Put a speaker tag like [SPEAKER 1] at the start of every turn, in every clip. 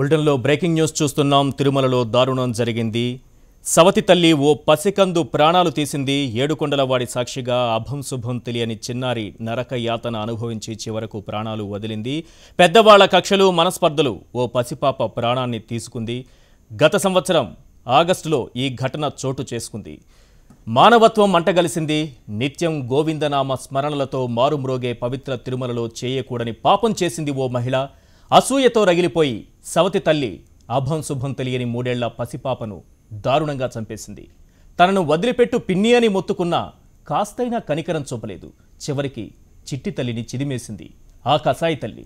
[SPEAKER 1] బులెటిన్లో breaking news చూస్తున్నాం. తిరుమలలో దారుణం జరిగింది. సవతి తల్లి ఓ పసికందు ప్రాణాలు తీసింది. ఏడుకొండలవాడి సాక్షిగా అభం శుభం తెలియని చిన్నారి నరక యాతన అనుభవించి చివరకు ప్రాణాలు వదిలింది. పెద్దవాళ్ల కక్షలు మనస్పర్ధలు ఓ పసిపాప ప్రాణాన్ని తీసుకుంది. గత సంవత్సరం ఆగస్టులో ఈ ఘటన చోటు చేసుకుంది. మానవత్వం మంటగలిసింది. నిత్యం గోవిందనామ స్మరణలతో మారుమ్రోగే పవిత్ర తిరుమలలో చేయకూడని పాపం చేసింది ఓ మహిళ. అసూయతో రగిలిపోయి సవతి తల్లి అభం శుభం తెలియని 3 ఏళ్ల పసిపాపను దారుణంగా చంపేసింది. తనను వదిలిపెట్టు పిన్ని అని మొత్తుకున్నా కాస్తైనా కనికరం చూపలేదు. చివరికి చిట్టి తల్లిని చిదిమేసింది ఆ కసాయి తల్లి.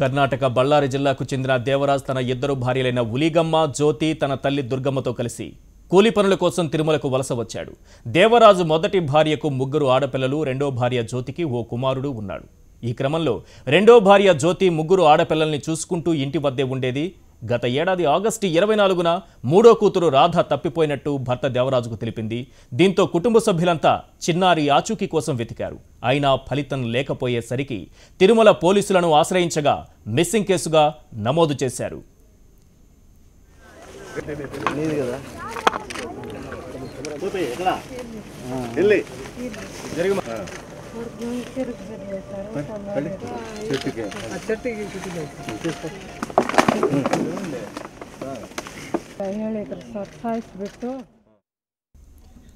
[SPEAKER 1] కర్ణాటక బళ్ళారి జిల్లాకు చెందిన దేవరాజ్ తన 2 భార్యలైన ఉలిగమ్మ, జ్యోతి, తన తల్లి దుర్గమ్మతో కలిసి కూలి పనుల కోసం తిరుమలకు వలస వచ్చాడు. దేవరాజు మొదటి భార్యకు 3 ఆడపిల్లలు, రెండో భార్య జ్యోతికి ఓ కుమారుడు ఉన్నాడు. ఈ క్రమంలో రెండో భార్య జ్యోతి 3 ఆడపిల్లల్ని చూసుకుంటూ ఇంటి వద్దే ఉండేది. గత ఏడాది ఆగస్టు 24న మూడో కూతురు రాధ తప్పిపోయినట్టు భర్త దేవరాజుకు తెలిపింది. దీంతో కుటుంబ సభ్యులంతా చిన్నారి ఆచూకీ కోసం వెతికారు. అయినా ఫలితం లేకపోయేసరికి తిరుమల పోలీసులను ఆశ్రయించగా మిస్సింగ్ కేసుగా నమోదు చేశారు.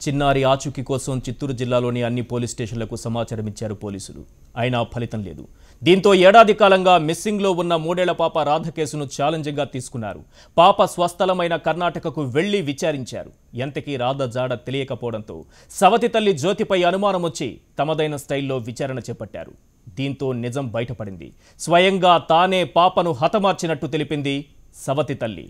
[SPEAKER 1] చిన్నారి ఆచూకీ కోసం చిత్తూరు జిల్లాలోని అన్ని పోలీస్ స్టేషన్లకు సమాచారం ఇచ్చారు పోలీసులు. అయినా ఫలితం లేదు. దీంతో ఏడాది కాలంగా మిస్సింగ్లో ఉన్న 3 ఏళ్ల పాప రాధ కేసును ఛాలెంజ్గా తీసుకున్నారు. పాప స్వస్థలమైన కర్ణాటకకు వెళ్లి విచారించారు. ఎంతకీ రాధ జాడ తెలియకపోవడంతో సవతి తల్లి జ్యోతిపై అనుమానం వచ్చి తమదైన స్టైల్లో విచారణ చేపట్టారు. దీంతో నిజం బయటపడింది. స్వయంగా తానే పాపను హతమార్చినట్టు తెలిపింది సవతి తల్లి.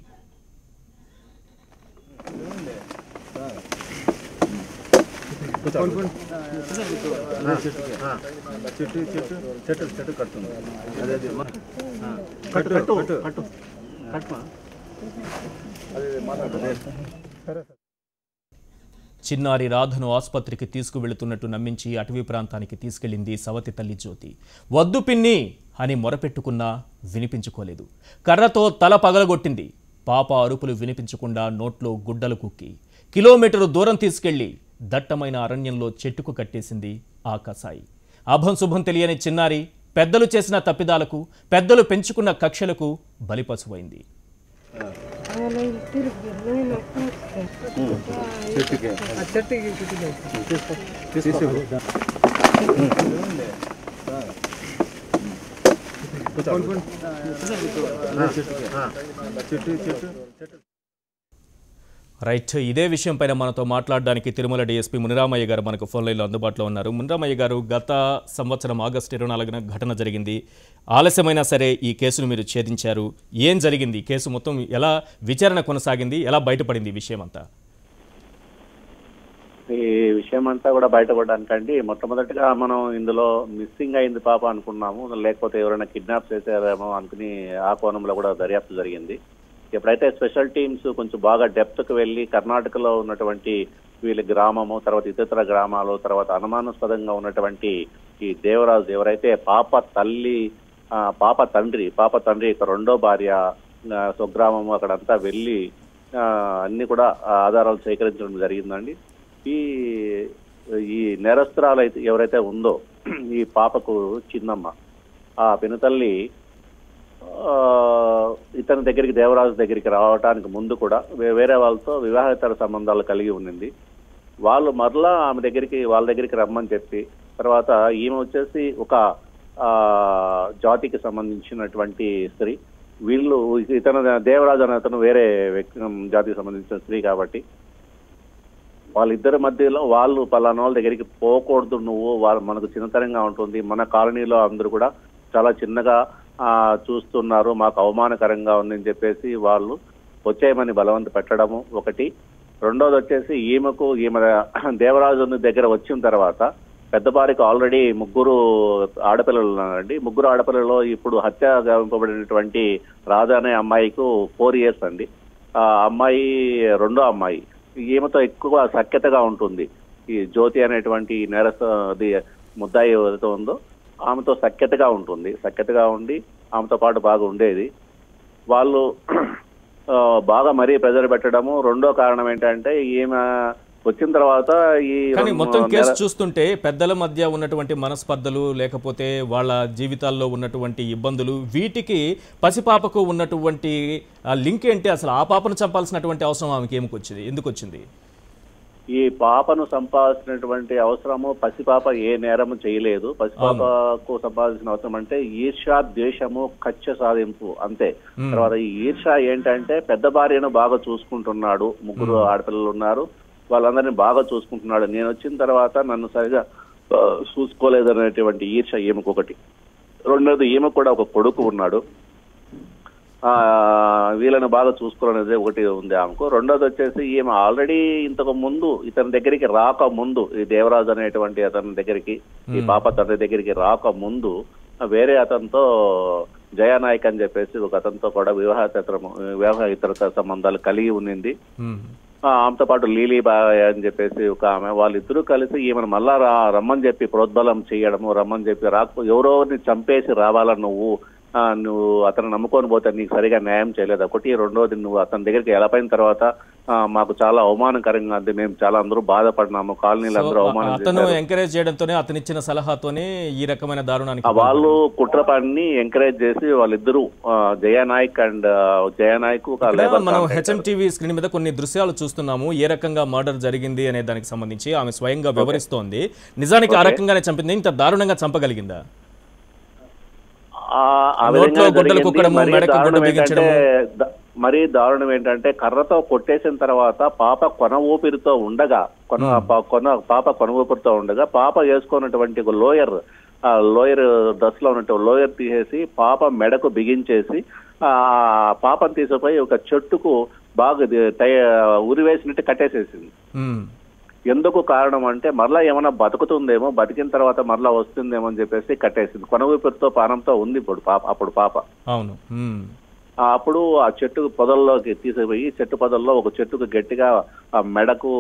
[SPEAKER 1] చిన్నారి రాధను ఆసుపత్రికి తీసుకువెళుతున్నట్టు నమ్మించి అటవీ ప్రాంతానికి తీసుకెళ్లింది సవతి తల్లి జ్యోతి. వద్దు పిన్ని అని మొరపెట్టుకున్నా వినిపించుకోలేదు. కర్రతో తల పగలగొట్టింది. పాప అరుపులు వినిపించకుండా నోట్లో గుడ్డలు కుక్కి కిలోమీటరు దూరం తీసుకెళ్లి దట్టమైన అరణ్యంలో చెట్టుకు కట్టేసింది ఆ కసాయి. అభం శుభం తెలియని చిన్నారి పెద్దలు చేసిన తప్పిదాలకు, పెద్దలు పెంచుకున్న కక్షలకు బలిపశువైంది. రైట్, ఇదే విషయం పైన మనతో మాట్లాడడానికి తిరుమల డీఎస్పీ మునిరామయ్య గారు మనకు ఫోన్ లైన్లో అందుబాటులో ఉన్నారు. మునిరామయ్య గారు, గత సంవత్సరం ఆగస్టు 24న ఘటన జరిగింది. ఆలస్యమైనా సరే ఈ కేసును మీరు ఛేదించారు. ఏం జరిగింది? కేసు మొత్తం ఎలా విచారణ కొనసాగింది? ఎలా బయటపడింది ఈ విషయం అంతా?
[SPEAKER 2] ఈ విషయం అంతా కూడా బయటపడడానికండి మొట్టమొదటిగా మనం ఇందులో మిస్సింగ్ అయింది పాప అనుకున్నాము, లేకపోతే ఎవరైనా కిడ్నాప్ చేశారేమో అనుకుని ఆ కోణంలో కూడా దర్యాప్తు జరిగింది. ఎప్పుడైతే స్పెషల్ టీమ్స్ కొంచెం బాగా డెప్త్కి వెళ్ళి కర్ణాటకలో ఉన్నటువంటి వీళ్ళ గ్రామము, తర్వాత ఇతర గ్రామాలు, తర్వాత అనుమానాస్పదంగా ఉన్నటువంటి ఈ దేవరాజు ఎవరైతే పాప తండ్రి రెండో భార్య స్వగ్రామము అక్కడంతా వెళ్ళి అన్ని కూడా ఆధారాలు సేకరించడం జరిగిందండి. ఈ నేరస్తురాలు అయితే ఎవరైతే ఉందో ఈ పాపకు చిన్నమ్మ, ఆ పినతల్లి ఇతని దగ్గరికి, దేవరాజు దగ్గరికి రావడానికి ముందు కూడా వేరే వాళ్ళతో వివాహేతర సంబంధాలు కలిగి ఉండింది. వాళ్ళు మరలా వాళ్ళ దగ్గరికి రమ్మని చెప్పి, తర్వాత ఈమె వచ్చేసి ఒక జాతికి సంబంధించినటువంటి స్త్రీ, వీళ్ళు దేవరాజు అనే అతను వేరే జాతికి సంబంధించిన స్త్రీ కాబట్టి వాళ్ళిద్దరి మధ్యలో వాళ్ళు పలానా వాళ్ళ దగ్గరికి పోకూడదు, నువ్వు మనకు చిన్నతనంగా ఉంటుంది, మన కాలనీలో అందరూ కూడా చాలా చిన్నగా చూస్తున్నారు, మాకు అవమానకరంగా ఉందని చెప్పేసి వాళ్ళు వచ్చేయమని బలవంత పెట్టడము ఒకటి. రెండోది వచ్చేసి ఈమె దేవరాజు దగ్గర వచ్చిన తర్వాత పెద్ద భార్యకు ఆల్రెడీ 3 ఆడపిల్లలు ఉన్నారండి. 3 ఆడపిల్లలలో ఇప్పుడు హత్య గావింపబడినటువంటి రాధ అనే అమ్మాయికు 4 years అండి. ఆ అమ్మాయి రెండో అమ్మాయి. ఈమెతో ఎక్కువ సఖ్యతగా ఉంటుంది. ఈ జ్యోతి అనేటువంటి ముద్దాయి ఎవరైతే ఉందో ఆమెతో సఖ్యతగా ఉంటుంది, సఖ్యతగా ఉండి ఆమెతో పాటు బాగా ఉండేది. వాళ్ళు బాగా మరీ ప్రెజర్ పెట్టడము. రెండో కారణం ఏంటంటే ఈమె వచ్చిన తర్వాత
[SPEAKER 1] కానీ మొత్తం కేసు చూస్తుంటే పెద్దల మధ్య ఉన్నటువంటి మనస్పర్ధలు, లేకపోతే వాళ్ళ జీవితాల్లో ఉన్నటువంటి ఇబ్బందులు, వీటికి పసిపాపకు ఉన్నటువంటి లింక్ ఏంటి? అసలు ఆ పాపను చంపాల్సినటువంటి అవసరం ఆమెకి ఎందుకు వచ్చింది?
[SPEAKER 2] ఈ పాపను సంపాదించినటువంటి అవసరము, పసిపాప ఏ నేరము చేయలేదు. పసిపాపకు సంపాదించిన అవసరం అంటే ఈర్ష్య, ద్వేషము, కక్ష సాధింపు అంతే. తర్వాత ఈ ఈర్ష్య ఏంటంటే పెద్ద భార్యను బాగా చూసుకుంటున్నాడు, ముగ్గురు ఆడపిల్లలు ఉన్నారు, వాళ్ళందరినీ బాగా చూసుకుంటున్నాడు, నేను వచ్చిన తర్వాత నన్ను సరిగా చూసుకోలేదు అనేటువంటి ఈర్ష్య ఈమెకొకటి. రెండోది ఈమె కూడా ఒక కొడుకు ఉన్నాడు, వీళ్ళని బాగా చూసుకోవాలనేది ఒకటి ఉంది ఆమెకు. రెండోది వచ్చేసి ఈమె ఆల్రెడీ ఇంతకు ముందు ఇతని దగ్గరికి రాక ముందు, ఈ దేవరాజు అనేటువంటి అతని దగ్గరికి, ఈ పాప తండ్రి దగ్గరికి రాక ముందు వేరే అతనితో జయానాయక్ అని చెప్పేసి ఒక అతనితో కూడా వివాహేతర సంబంధాలు కలిగి ఉన్నింది. ఆమెతో పాటు లీలీబాయ్ అని చెప్పేసి ఒక ఆమె, వాళ్ళిద్దరూ కలిసి ఈమెను మళ్ళా రమ్మని చెప్పి ప్రోద్బలం చేయడము, రమ్మని చెప్పి ఎవరోని చంపేసి రావాలా నువ్వు అతను నమ్ముకొని పోతే నీకు సరిగా న్యాయం చేయలేదు ఒకటి. రెండోది నువ్వు అతని దగ్గరికి వెళ్ళపోయిన తర్వాత మాకు చాలా అవమానకరంగా ఉంది, మేము చాలా అందరూ బాధపడినాము, కాలనీలు అందరూ అవమానం.
[SPEAKER 1] అతను ఎంకరేజ్ చేయడంతోనే, అతను ఇచ్చిన సలహాతోనే ఈ రకమైన దారుణానికి
[SPEAKER 2] వాళ్ళు కుట్ర పని ఎంకరేజ్ చేసి వాళ్ళిద్దరూ జయానాయక్
[SPEAKER 1] మనం హెచ్ఎంటీవీ స్క్రీన్ మీద కొన్ని దృశ్యాలు చూస్తున్నాము. ఏ రకంగా మర్డర్ జరిగింది అనే దానికి సంబంధించి ఆమె స్వయంగా వివరిస్తోంది. నిజానికి ఆ రకంగానే చంపింది, ఇంత దారుణంగా చంపగలిగిందా?
[SPEAKER 2] మరీ దారుణం ఏంటంటే కర్రతో కొట్టేసిన తర్వాత పాప కొన ఊపిరితో ఉండగా పాప వేసుకున్నటువంటి ఒక లోయర్ డ్రెస్ లో ఉన్నట్టు లోయర్ తీసేసి పాప మెడకు బిగించేసి పాపను తీసుకుపోయి ఒక చెట్టుకు బాగా ఉరివేసినట్టు కట్టేసేసింది. ఎందుకు కారణం అంటే మరలా ఏమైనా బతుకుతుందేమో, బతికిన తర్వాత మరలా వస్తుందేమో అని చెప్పేసి కట్టేసింది. కొన ఊపిరితో పానంతో ఉంది అప్పుడు పాప.
[SPEAKER 1] అవును.
[SPEAKER 2] అప్పుడు ఆ చెట్టు పొదల్లోకి తీసుకుపోయి చెట్టు పొదల్లో ఒక చెట్టుకు గట్టిగా ఆ మెడకు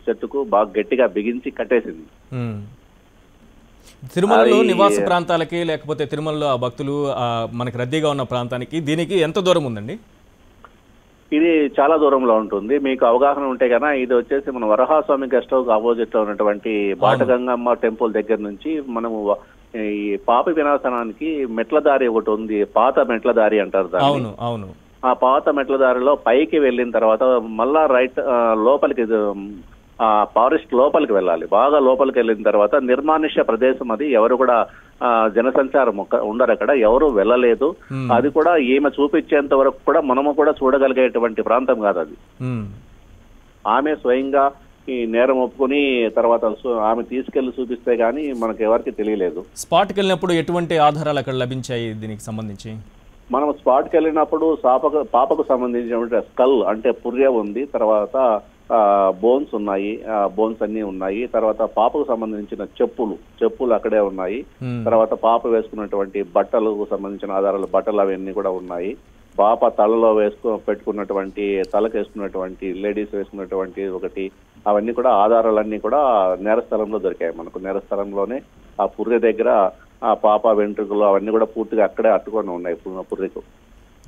[SPEAKER 2] చెట్టుకు బాగా గట్టిగా బిగించి కట్టేసింది.
[SPEAKER 1] తిరుమలలో నివాస ప్రాంతాలకి, లేకపోతే తిరుమలలో ఆ భక్తులు మనకి రద్దీగా ఉన్న ప్రాంతానికి దీనికి ఎంత దూరం ఉందండి?
[SPEAKER 2] ఇది చాలా దూరంలో ఉంటుంది. మీకు అవగాహన ఉంటే కన్నా ఇది వచ్చేసి మన వరహాస్వామి గెస్ట్ హౌస్ ఆపోజిట్ లో ఉన్నటువంటి బాటగంగమ్మ టెంపుల్ దగ్గర నుంచి మనము ఈ పాప వినాశనానికి మెట్ల దారి ఒకటి ఉంది, పాత మెట్ల దారి అంటారు దాన్ని. ఆ పాత మెట్ల దారిలో పైకి వెళ్ళిన తర్వాత మళ్ళా రైట్ లోపలికి ఫారెస్ట్ లోపలికి వెళ్ళాలి. బాగా లోపలికి వెళ్ళిన తర్వాత నిర్మానుష్య ప్రదేశం అది, ఎవరు కూడా జనసంచారం ఉండరు, అక్కడ ఎవరు వెళ్ళలేదు. అది కూడా ఈమె చూపించేంత వరకు కూడా మనము కూడా చూడగలిగేటువంటి ప్రాంతం కాదు అది. ఆమె స్వయంగా ఈ నేరం ఒప్పుకొని తర్వాత ఆమె తీసుకెళ్లి చూపిస్తే గానీ మనకు ఎవరికి తెలియలేదు.
[SPEAKER 1] స్పాట్కి వెళ్ళినప్పుడు ఎటువంటి ఆధారాలు అక్కడ లభించాయి దీనికి సంబంధించి?
[SPEAKER 2] మనం స్పాట్కి వెళ్ళినప్పుడు పాపకు సంబంధించిన స్కల్ అంటే పుర్రె ఉంది, తర్వాత బోన్స్ ఉన్నాయి, బోన్స్ అన్ని ఉన్నాయి. తర్వాత పాపకు సంబంధించిన చెప్పులు అక్కడే ఉన్నాయి. తర్వాత పాప వేసుకున్నటువంటి బట్టలకు సంబంధించిన ఆధారాలు, బట్టలు అవన్నీ కూడా ఉన్నాయి. పాప తలలో పెట్టుకున్నటువంటి, తలకు వేసుకున్నటువంటి, లేడీస్ వేసుకున్నటువంటి ఒకటి, అవన్నీ కూడా ఆధారాలన్నీ కూడా నేరస్థలంలో దొరికాయి మనకు. నేరస్థలంలోనే ఆ పుర్రె దగ్గర ఆ పాప వెంట్రుకలు అవన్నీ కూడా పూర్తిగా అక్కడే అట్టుకొని ఉన్నాయి పుర్రెకు.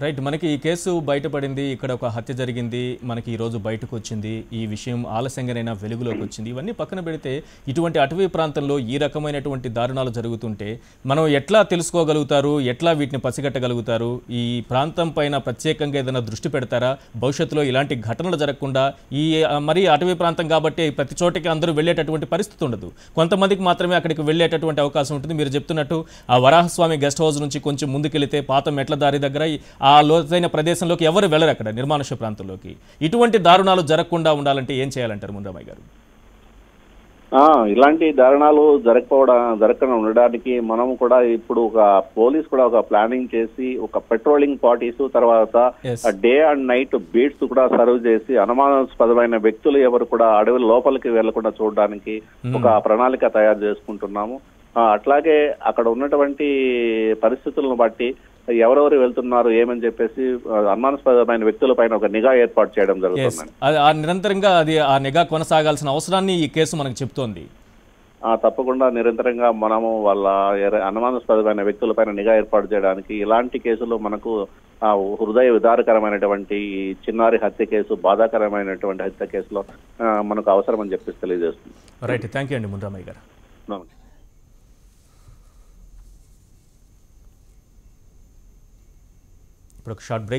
[SPEAKER 1] రైట్. మనకి ఈ కేసు బయటపడింది, ఇక్కడ ఒక హత్య జరిగింది, మనకి ఈరోజు బయటకు వచ్చింది, ఈ విషయం ఆలస్యంగానైనా వెలుగులోకి వచ్చింది. ఇవన్నీ పక్కన పెడితే ఇటువంటి అటవీ ప్రాంతంలో ఈ రకమైనటువంటి దారుణాలు జరుగుతుంటే మనం ఎట్లా తెలుసుకోగలుగుతారు, ఎట్లా వీటిని పసిగట్టగలుగుతారు? ఈ ప్రాంతం పైన ప్రత్యేకంగా ఏదైనా దృష్టి పెడతారా? భవిష్యత్తులో ఇలాంటి ఘటనలు జరగకుండా మరి అటవీ ప్రాంతం కాబట్టి ప్రతి చోటికి అందరూ వెళ్ళేటటువంటి పరిస్థితి ఉండదు, కొంతమందికి మాత్రమే అక్కడికి వెళ్ళేటటువంటి అవకాశం ఉంటుంది. మీరు చెప్తున్నట్టు ఆ వరాహస్వామి గెస్ట్ హౌస్ నుంచి కొంచెం ముందుకెళ్తే పాత మెట్ల దారి దగ్గర ఆ లోతైన ప్రదేశంలోకి ఎవరు వెళ్ళరు, అక్కడ నిర్మానుష్య ప్రాంతంలోకి. ఇటువంటి దారుణాలు జరగకుండా ఉండాలంటే ఏం చేయాలంటారు ముండ్రామయ్య గారు?
[SPEAKER 2] ఇలాంటి దారుణాలు జరగకుండా ఉండడానికి మనం కూడా ఇప్పుడు ఒక పోలీస్ కూడా ఒక ప్లానింగ్ చేసి ఒక పెట్రోలింగ్ పార్టీస్, తర్వాత డే అండ్ నైట్ బీట్స్ కూడా సర్వ్ చేసి అనుమానాస్పదమైన వ్యక్తులు ఎవరు కూడా అడవి లోపలికి వెళ్లకుండా చూడడానికి ఒక ప్రణాళిక తయారు చేసుకుంటున్నాము. అట్లాగే అక్కడ ఉన్నటువంటి పరిస్థితులను బట్టి ఎవరెవరు వెళ్తున్నారు ఏమని చెప్పేసి అనుమానాస్పదమైన వ్యక్తుల పైన ఒక నిఘా ఏర్పాటు చేయడం జరుగుతుంది.
[SPEAKER 1] నిరంతరంగా అది ఆ నిఘా కొనసాగాల్సిన అవసరాన్ని ఈ కేసు మనకు చెప్తోంది.
[SPEAKER 2] తప్పకుండా నిరంతరంగా మనము వాళ్ళ అనుమానాస్పదమైన వ్యక్తులపైన నిఘా ఏర్పాటు చేయడానికి ఇలాంటి కేసులు మనకు హృదయ విదారకరమైనటువంటి ఈ చిన్నారి హత్య కేసు, బాధాకరమైనటువంటి హత్య కేసులో మనకు అవసరం అని చెప్పేసి తెలియజేస్తుంది.
[SPEAKER 1] రైట్, థ్యాంక్ యూ అండి మున్రామయ్య గారు. ఇప్పుడు ఒక షార్ట్ బ్రేక్.